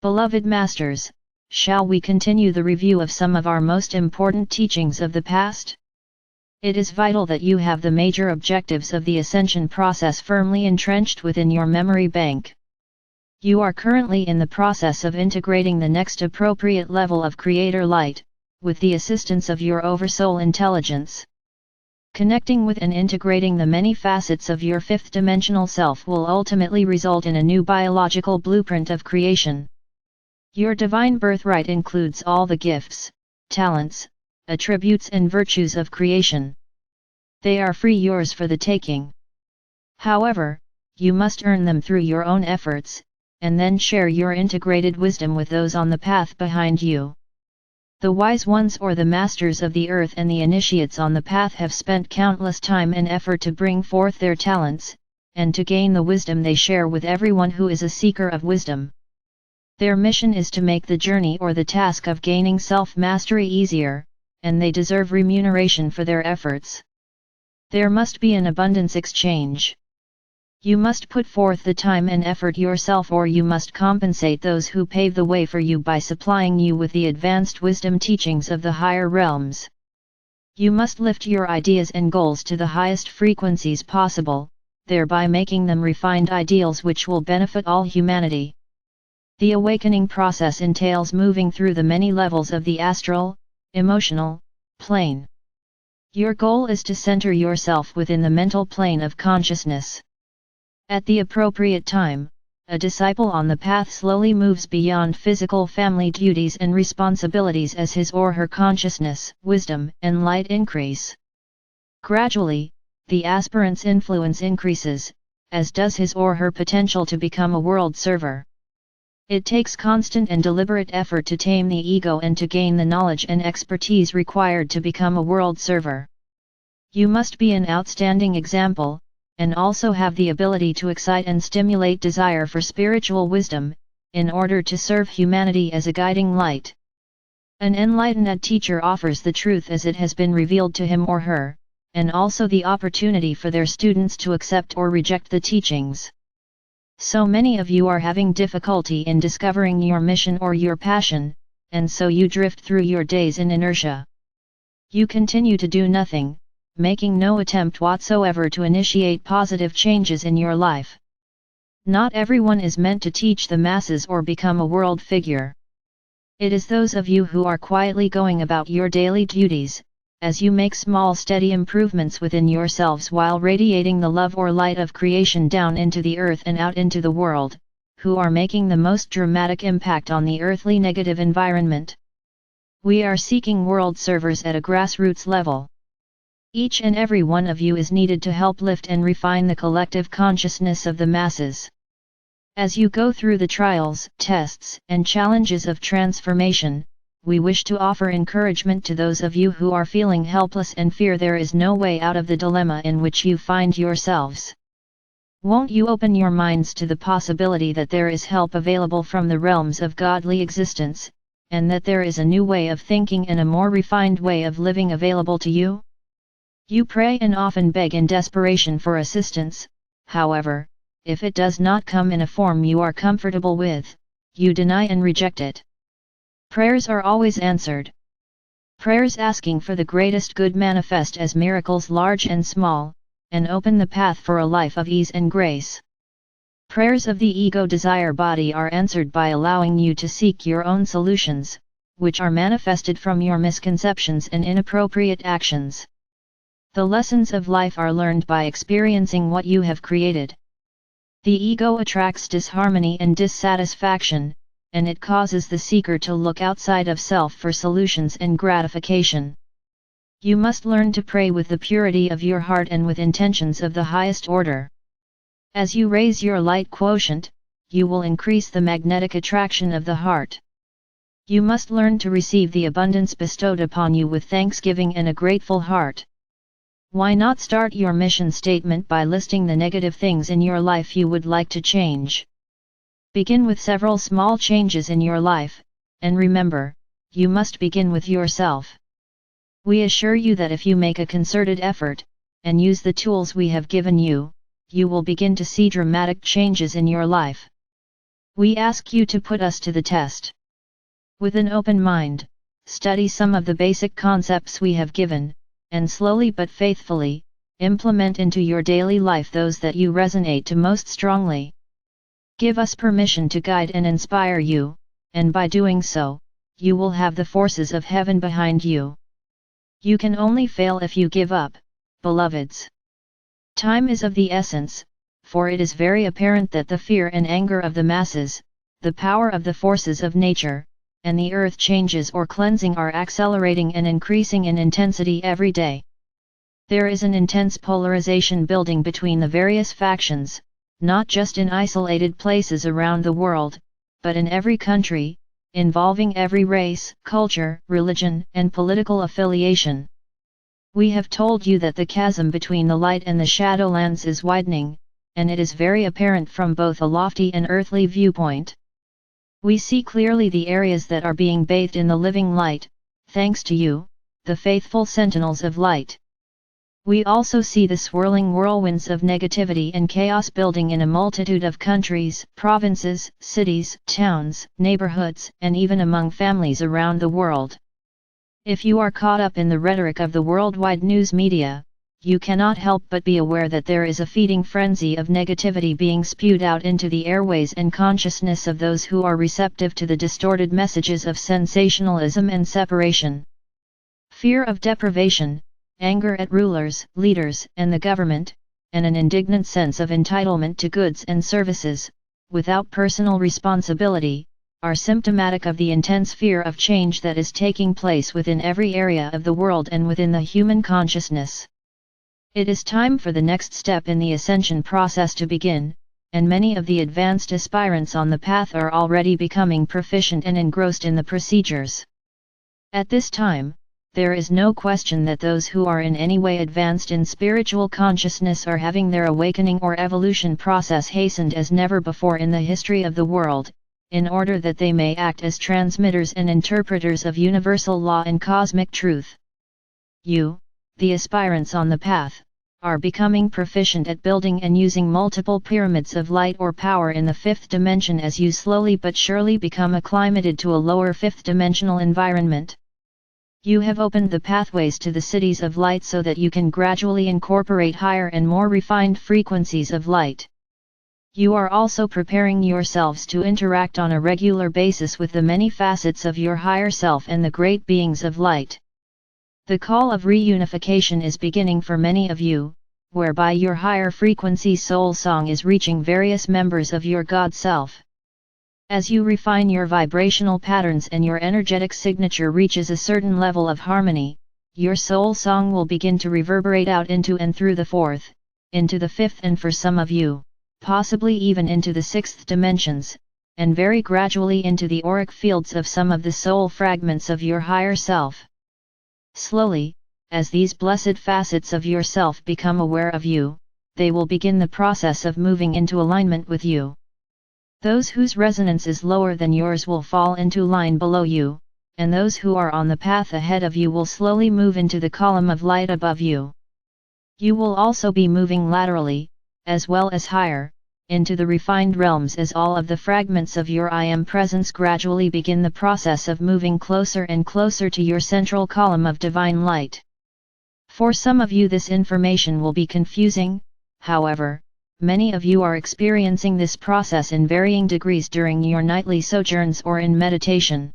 Beloved Masters, shall we continue the review of some of our most important teachings of the past? It is vital that you have the major objectives of the ascension process firmly entrenched within your memory bank. You are currently in the process of integrating the next appropriate level of Creator Light, with the assistance of your Oversoul intelligence. Connecting with and integrating the many facets of your fifth-dimensional self will ultimately result in a new biological blueprint of creation. Your divine birthright includes all the gifts, talents, attributes and virtues of creation. They are free yours for the taking. However, you must earn them through your own efforts, and then share your integrated wisdom with those on the path behind you. The wise ones or the masters of the earth and the initiates on the path have spent countless time and effort to bring forth their talents, and to gain the wisdom they share with everyone who is a seeker of wisdom. Their mission is to make the journey or the task of gaining self-mastery easier, and they deserve remuneration for their efforts. There must be an abundance exchange. You must put forth the time and effort yourself, or you must compensate those who pave the way for you by supplying you with the advanced wisdom teachings of the higher realms. You must lift your ideas and goals to the highest frequencies possible, thereby making them refined ideals which will benefit all humanity. The awakening process entails moving through the many levels of the astral, emotional, plane. Your goal is to center yourself within the mental plane of consciousness. At the appropriate time, a disciple on the path slowly moves beyond physical family duties and responsibilities as his or her consciousness, wisdom, and light increase. Gradually, the aspirant's influence increases, as does his or her potential to become a world server. It takes constant and deliberate effort to tame the ego and to gain the knowledge and expertise required to become a world server. You must be an outstanding example, and also have the ability to excite and stimulate desire for spiritual wisdom, in order to serve humanity as a guiding light. An enlightened teacher offers the truth as it has been revealed to him or her, and also the opportunity for their students to accept or reject the teachings. So many of you are having difficulty in discovering your mission or your passion, and so you drift through your days in inertia. You continue to do nothing, making no attempt whatsoever to initiate positive changes in your life. Not everyone is meant to teach the masses or become a world figure. It is those of you who are quietly going about your daily duties, as you make small steady improvements within yourselves while radiating the love or light of creation down into the earth and out into the world, who are making the most dramatic impact on the earthly negative environment. We are seeking world servers at a grassroots level. Each and every one of you is needed to help lift and refine the collective consciousness of the masses. As you go through the trials, tests, and challenges of transformation, we wish to offer encouragement to those of you who are feeling helpless and fear there is no way out of the dilemma in which you find yourselves. Won't you open your minds to the possibility that there is help available from the realms of godly existence, and that there is a new way of thinking and a more refined way of living available to you? You pray and often beg in desperation for assistance, however, if it does not come in a form you are comfortable with, you deny and reject it. Prayers are always answered. Prayers asking for the greatest good manifest as miracles large and small, and open the path for a life of ease and grace. Prayers of the ego desire body are answered by allowing you to seek your own solutions, which are manifested from your misconceptions and inappropriate actions. The lessons of life are learned by experiencing what you have created. The ego attracts disharmony and dissatisfaction, and it causes the seeker to look outside of self for solutions and gratification. You must learn to pray with the purity of your heart and with intentions of the highest order. As you raise your light quotient, you will increase the magnetic attraction of the heart. You must learn to receive the abundance bestowed upon you with thanksgiving and a grateful heart. Why not start your mission statement by listing the negative things in your life you would like to change? Begin with several small changes in your life, and remember, you must begin with yourself. We assure you that if you make a concerted effort, and use the tools we have given you, you will begin to see dramatic changes in your life. We ask you to put us to the test. With an open mind, study some of the basic concepts we have given, and slowly but faithfully, implement into your daily life those that you resonate to most strongly. Give us permission to guide and inspire you, and by doing so, you will have the forces of heaven behind you. You can only fail if you give up, beloveds. Time is of the essence, for it is very apparent that the fear and anger of the masses, the power of the forces of nature, and the earth changes or cleansing are accelerating and increasing in intensity every day. There is an intense polarization building between the various factions, not just in isolated places around the world, but in every country, involving every race, culture, religion, and political affiliation. We have told you that the chasm between the light and the shadowlands is widening, and it is very apparent from both a lofty and earthly viewpoint. We see clearly the areas that are being bathed in the living light, thanks to you, the faithful sentinels of light. We also see the swirling whirlwinds of negativity and chaos building in a multitude of countries, provinces, cities, towns, neighborhoods, and even among families around the world. If you are caught up in the rhetoric of the worldwide news media, you cannot help but be aware that there is a feeding frenzy of negativity being spewed out into the airways and consciousness of those who are receptive to the distorted messages of sensationalism and separation. Fear of deprivation, anger at rulers, leaders, and the government, and an indignant sense of entitlement to goods and services, without personal responsibility, are symptomatic of the intense fear of change that is taking place within every area of the world and within the human consciousness. It is time for the next step in the ascension process to begin, and many of the advanced aspirants on the path are already becoming proficient and engrossed in the procedures. At this time, there is no question that those who are in any way advanced in spiritual consciousness are having their awakening or evolution process hastened as never before in the history of the world, in order that they may act as transmitters and interpreters of universal law and cosmic truth. You, the aspirants on the path, are becoming proficient at building and using multiple pyramids of light or power in the fifth dimension as you slowly but surely become acclimated to a lower fifth dimensional environment. You have opened the pathways to the cities of light so that you can gradually incorporate higher and more refined frequencies of light. You are also preparing yourselves to interact on a regular basis with the many facets of your higher self and the great beings of light. The call of reunification is beginning for many of you, whereby your higher frequency soul song is reaching various members of your God self. As you refine your vibrational patterns and your energetic signature reaches a certain level of harmony, your soul song will begin to reverberate out into and through the fourth, into the fifth, and for some of you, possibly even into the sixth dimensions, and very gradually into the auric fields of some of the soul fragments of your higher self. Slowly, as these blessed facets of yourself become aware of you, they will begin the process of moving into alignment with you. Those whose resonance is lower than yours will fall into line below you, and those who are on the path ahead of you will slowly move into the column of light above you. You will also be moving laterally, as well as higher, into the refined realms as all of the fragments of your I Am presence gradually begin the process of moving closer and closer to your central column of divine light. For some of you this information will be confusing, however, many of you are experiencing this process in varying degrees during your nightly sojourns or in meditation.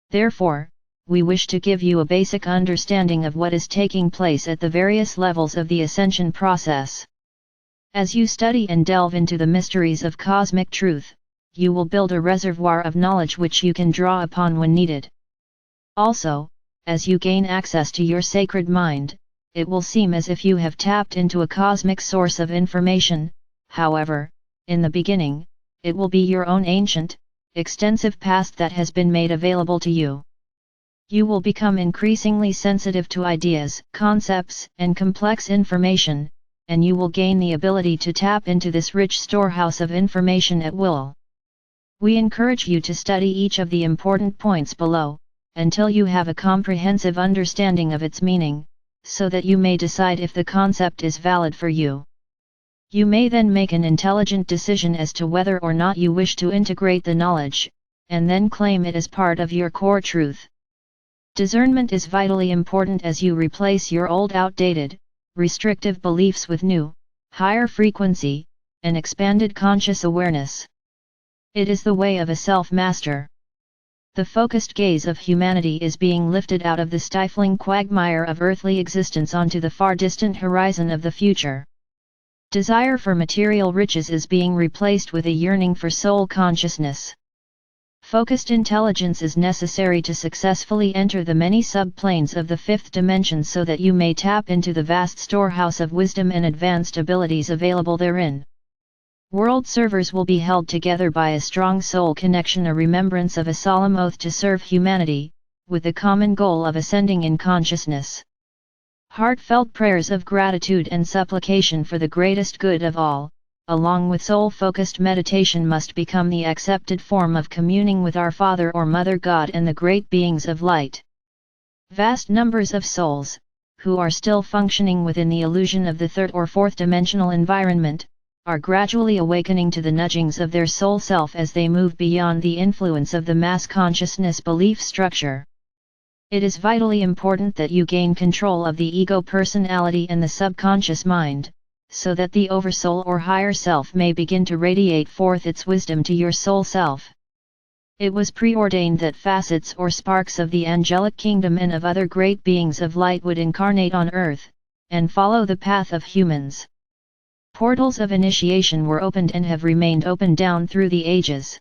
Therefore, we wish to give you a basic understanding of what is taking place at the various levels of the ascension process. As you study and delve into the mysteries of cosmic truth, you will build a reservoir of knowledge which you can draw upon when needed. Also, as you gain access to your sacred mind, it will seem as if you have tapped into a cosmic source of information. However, in the beginning, it will be your own ancient, extensive past that has been made available to you. You will become increasingly sensitive to ideas, concepts, and complex information, and you will gain the ability to tap into this rich storehouse of information at will. We encourage you to study each of the important points below, until you have a comprehensive understanding of its meaning, so that you may decide if the concept is valid for you. You may then make an intelligent decision as to whether or not you wish to integrate the knowledge, and then claim it as part of your core truth. Discernment is vitally important as you replace your old outdated, restrictive beliefs with new, higher frequency, and expanded conscious awareness. It is the way of a self-master. The focused gaze of humanity is being lifted out of the stifling quagmire of earthly existence onto the far distant horizon of the future. Desire for material riches is being replaced with a yearning for soul consciousness. Focused intelligence is necessary to successfully enter the many subplanes of the fifth dimension so that you may tap into the vast storehouse of wisdom and advanced abilities available therein. World servers will be held together by a strong soul connection, a remembrance of a solemn oath to serve humanity, with the common goal of ascending in consciousness. Heartfelt prayers of gratitude and supplication for the greatest good of all, along with soul-focused meditation, must become the accepted form of communing with our Father or Mother God and the great beings of light. Vast numbers of souls, who are still functioning within the illusion of the third or fourth dimensional environment, are gradually awakening to the nudgings of their soul self as they move beyond the influence of the mass consciousness belief structure. It is vitally important that you gain control of the ego personality and the subconscious mind, so that the oversoul or higher self may begin to radiate forth its wisdom to your soul self. It was preordained that facets or sparks of the angelic kingdom and of other great beings of light would incarnate on earth, and follow the path of humans. Portals of initiation were opened and have remained open down through the ages.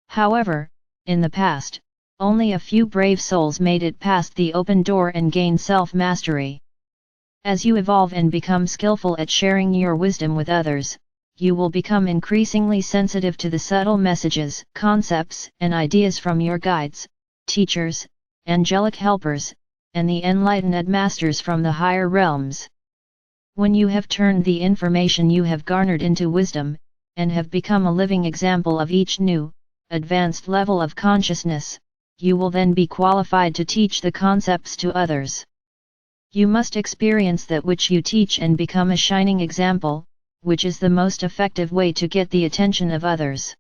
However, in the past, only a few brave souls made it past the open door and gained self-mastery. As you evolve and become skillful at sharing your wisdom with others, you will become increasingly sensitive to the subtle messages, concepts, and ideas from your guides, teachers, angelic helpers, and the enlightened masters from the higher realms. When you have turned the information you have garnered into wisdom, and have become a living example of each new, advanced level of consciousness, you will then be qualified to teach the concepts to others. You must experience that which you teach and become a shining example, which is the most effective way to get the attention of others.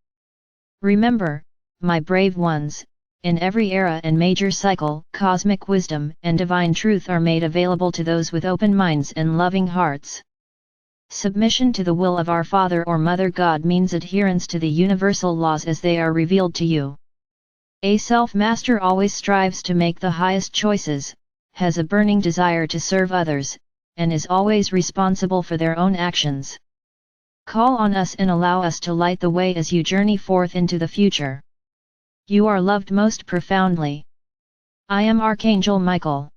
Remember, my brave ones, in every era and major cycle, cosmic wisdom and divine truth are made available to those with open minds and loving hearts. Submission to the will of our Father or Mother God means adherence to the universal laws as they are revealed to you. A self-master always strives to make the highest choices, has a burning desire to serve others, and is always responsible for their own actions. Call on us and allow us to light the way as you journey forth into the future. You are loved most profoundly. I am Archangel Michael.